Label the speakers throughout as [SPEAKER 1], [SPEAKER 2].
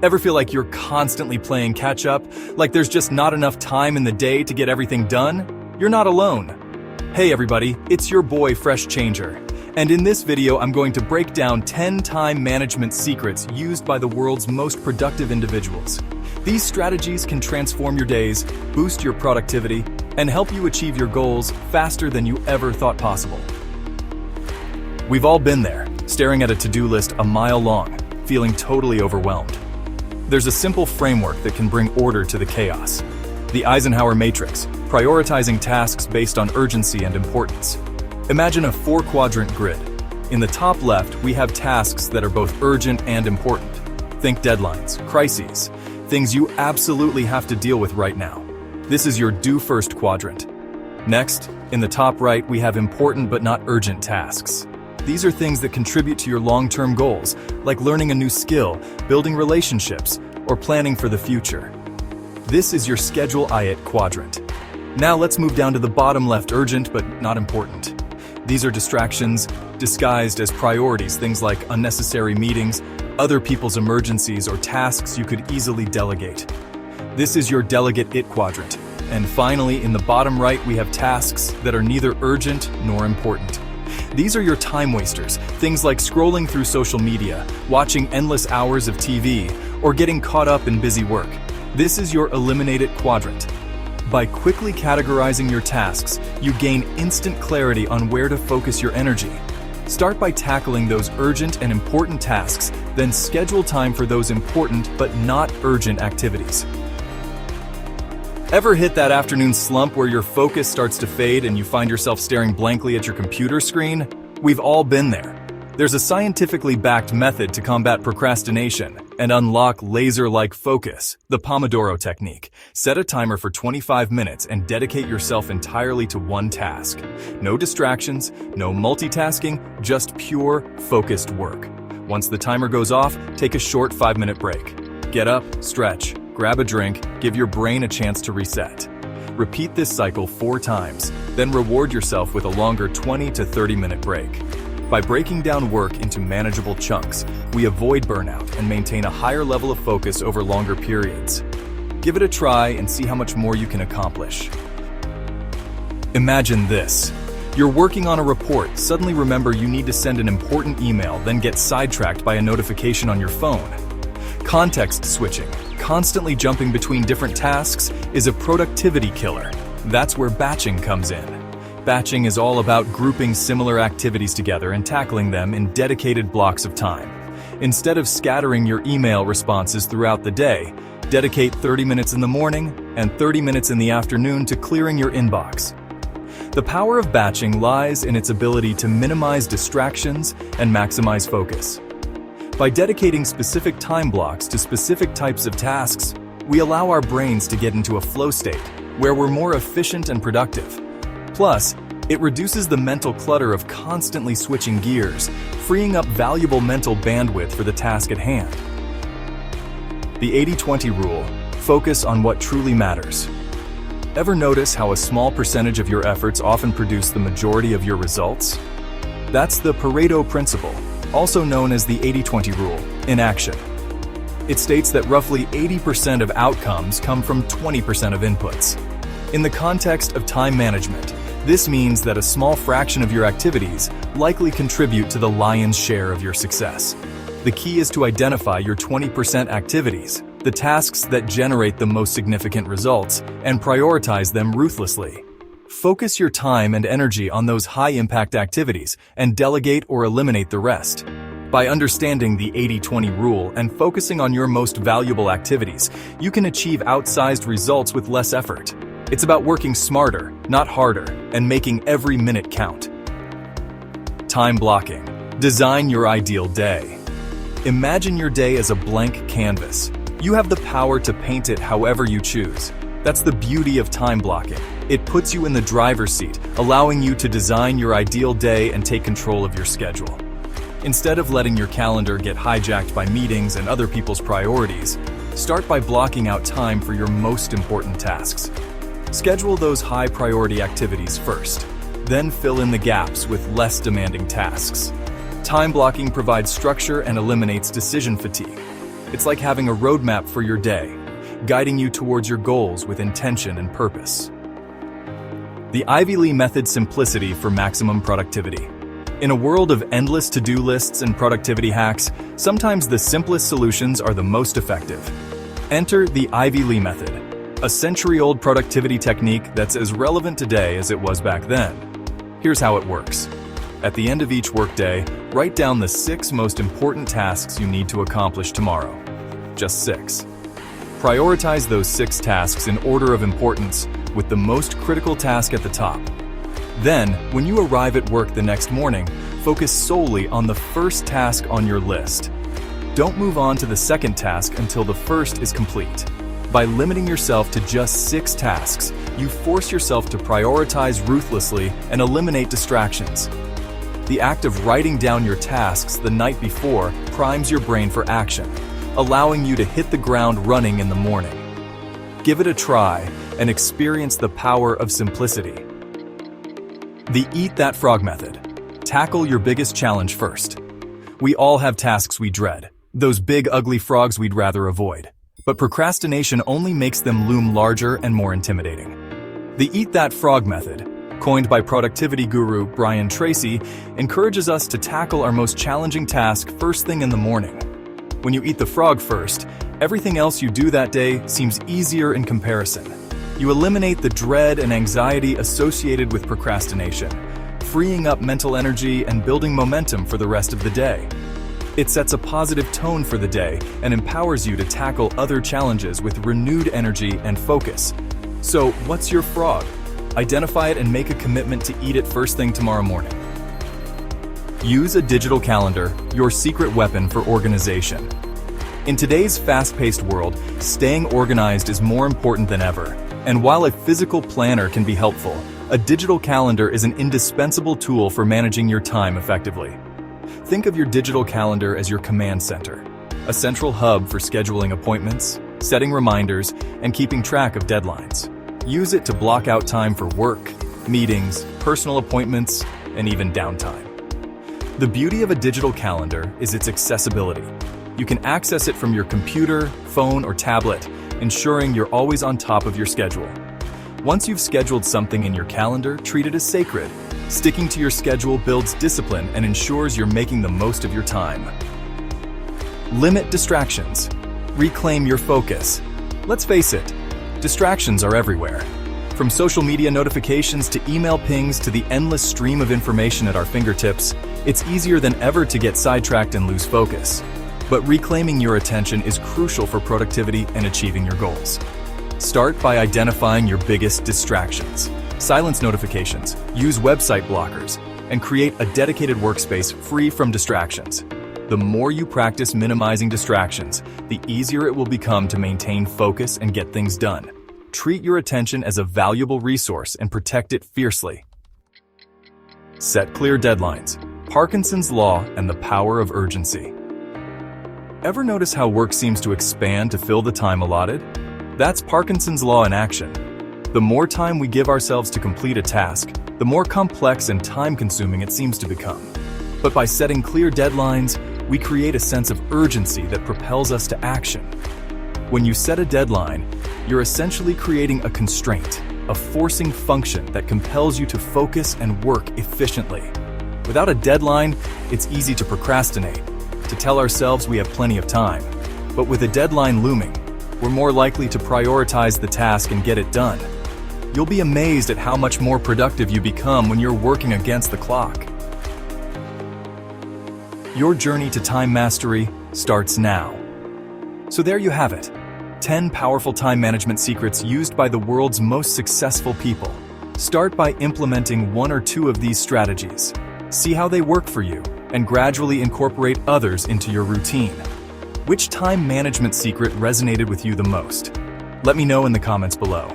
[SPEAKER 1] Ever feel like you're constantly playing catch-up? Like there's just not enough time in the day to get everything done? You're not alone. Hey everybody, it's your boy Fresh Changer. And in this video, I'm going to break down 10 time management secrets used by the world's most productive individuals. These strategies can transform your days, boost your productivity, and help you achieve your goals faster than you ever thought possible. We've all been there, staring at a to-do list a mile long, feeling totally overwhelmed. There's a simple framework that can bring order to the chaos. The Eisenhower Matrix, prioritizing tasks based on urgency and importance. Imagine a 4-quadrant grid. In the top left, we have tasks that are both urgent and important. Think deadlines, crises, things you absolutely have to deal with right now. This is your do first quadrant. Next, in the top right, we have important but not urgent tasks. These are things that contribute to your long-term goals, like learning a new skill, building relationships, or planning for the future. This is your schedule it quadrant. Now let's move down to the bottom left, urgent but not important. These are distractions disguised as priorities, things like unnecessary meetings, other people's emergencies, or tasks you could easily delegate. This is your delegate it quadrant. And finally, in the bottom right, we have tasks that are neither urgent nor important. These are your time wasters, things like scrolling through social media, watching endless hours of TV, or getting caught up in busy work. This is your eliminate it quadrant. By quickly categorizing your tasks, you gain instant clarity on where to focus your energy. Start by tackling those urgent and important tasks, then schedule time for those important but not urgent activities. Ever hit that afternoon slump where your focus starts to fade and you find yourself staring blankly at your computer screen? We've all been there. There's a scientifically backed method to combat procrastination and unlock laser-like focus, the Pomodoro Technique. Set a timer for 25 minutes and dedicate yourself entirely to one task. No distractions, no multitasking, just pure, focused work. Once the timer goes off, take a short 5-minute break. Get up, stretch, grab a drink, give your brain a chance to reset. Repeat this cycle 4 times, then reward yourself with a longer 20 to 30-minute break. By breaking down work into manageable chunks, we avoid burnout and maintain a higher level of focus over longer periods. Give it a try and see how much more you can accomplish. Imagine this. You're working on a report, suddenly remember you need to send an important email, then get sidetracked by a notification on your phone. Context switching, constantly jumping between different tasks, is a productivity killer. That's where batching comes in. Batching is all about grouping similar activities together and tackling them in dedicated blocks of time. Instead of scattering your email responses throughout the day, dedicate 30 minutes in the morning and 30 minutes in the afternoon to clearing your inbox. The power of batching lies in its ability to minimize distractions and maximize focus. By dedicating specific time blocks to specific types of tasks, we allow our brains to get into a flow state where we're more efficient and productive. Plus, it reduces the mental clutter of constantly switching gears, freeing up valuable mental bandwidth for the task at hand. The 80-20 rule: focus on what truly matters. Ever notice how a small percentage of your efforts often produce the majority of your results? That's the Pareto principle, also known as the 80-20 rule, in action. It states that roughly 80% of outcomes come from 20% of inputs. In the context of time management, this means that a small fraction of your activities likely contribute to the lion's share of your success. The key is to identify your 20% activities, the tasks that generate the most significant results, and prioritize them ruthlessly. Focus your time and energy on those high-impact activities and delegate or eliminate the rest. By understanding the 80-20 rule and focusing on your most valuable activities, you can achieve outsized results with less effort. It's about working smarter, not harder, and making every minute count. Time blocking. Design your ideal day. Imagine your day as a blank canvas. You have the power to paint it however you choose. That's the beauty of time blocking. It puts you in the driver's seat, allowing you to design your ideal day and take control of your schedule. Instead of letting your calendar get hijacked by meetings and other people's priorities, start by blocking out time for your most important tasks. Schedule those high-priority activities first, then fill in the gaps with less demanding tasks. Time blocking provides structure and eliminates decision fatigue. It's like having a roadmap for your day, guiding you towards your goals with intention and purpose. The Ivy Lee Method: Simplicity for Maximum Productivity. In a world of endless to-do lists and productivity hacks, sometimes the simplest solutions are the most effective. Enter the Ivy Lee Method, a century-old productivity technique that's as relevant today as it was back then. Here's how it works. At the end of each workday, write down the 6 most important tasks you need to accomplish tomorrow. Just 6. Prioritize those 6 tasks in order of importance, with the most critical task at the top. Then, when you arrive at work the next morning, focus solely on the first task on your list. Don't move on to the second task until the first is complete. By limiting yourself to just 6 tasks, you force yourself to prioritize ruthlessly and eliminate distractions. The act of writing down your tasks the night before primes your brain for action, allowing you to hit the ground running in the morning. Give it a try and experience the power of simplicity. The Eat That Frog Method. Tackle your biggest challenge first. We all have tasks we dread, those big ugly frogs we'd rather avoid. But procrastination only makes them loom larger and more intimidating. The Eat That Frog Method, coined by productivity guru Brian Tracy, encourages us to tackle our most challenging task first thing in the morning. When you eat the frog first, everything else you do that day seems easier in comparison. You eliminate the dread and anxiety associated with procrastination, freeing up mental energy and building momentum for the rest of the day. It sets a positive tone for the day and empowers you to tackle other challenges with renewed energy and focus. So, what's your frog? Identify it and make a commitment to eat it first thing tomorrow morning. Use a digital calendar, your secret weapon for organization. In today's fast-paced world, staying organized is more important than ever. And while a physical planner can be helpful, a digital calendar is an indispensable tool for managing your time effectively. Think of your digital calendar as your command center, a central hub for scheduling appointments, setting reminders, and keeping track of deadlines. Use it to block out time for work, meetings, personal appointments, and even downtime. The beauty of a digital calendar is its accessibility. You can access it from your computer, phone, or tablet, ensuring you're always on top of your schedule. Once you've scheduled something in your calendar, treat it as sacred. Sticking to your schedule builds discipline and ensures you're making the most of your time. Limit distractions. Reclaim your focus. Let's face it, distractions are everywhere. From social media notifications to email pings to the endless stream of information at our fingertips, it's easier than ever to get sidetracked and lose focus. But reclaiming your attention is crucial for productivity and achieving your goals. Start by identifying your biggest distractions. Silence notifications, use website blockers, and create a dedicated workspace free from distractions. The more you practice minimizing distractions, the easier it will become to maintain focus and get things done. Treat your attention as a valuable resource and protect it fiercely. Set clear deadlines. Parkinson's Law and the Power of Urgency. Ever notice how work seems to expand to fill the time allotted? That's Parkinson's Law in action. The more time we give ourselves to complete a task, the more complex and time-consuming it seems to become. But by setting clear deadlines, we create a sense of urgency that propels us to action. When you set a deadline, you're essentially creating a constraint, a forcing function that compels you to focus and work efficiently. Without a deadline, it's easy to procrastinate, to tell ourselves we have plenty of time. But with a deadline looming, we're more likely to prioritize the task and get it done. You'll be amazed at how much more productive you become when you're working against the clock. Your journey to time mastery starts now. So there you have it, 10 powerful time management secrets used by the world's most successful people. Start by implementing 1 or 2 of these strategies. See how they work for you, and gradually incorporate others into your routine. Which time management secret resonated with you the most? Let me know in the comments below.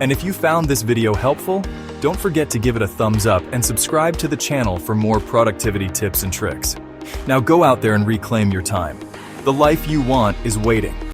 [SPEAKER 1] And if you found this video helpful, don't forget to give it a thumbs up and subscribe to the channel for more productivity tips and tricks. Now go out there and reclaim your time. The life you want is waiting.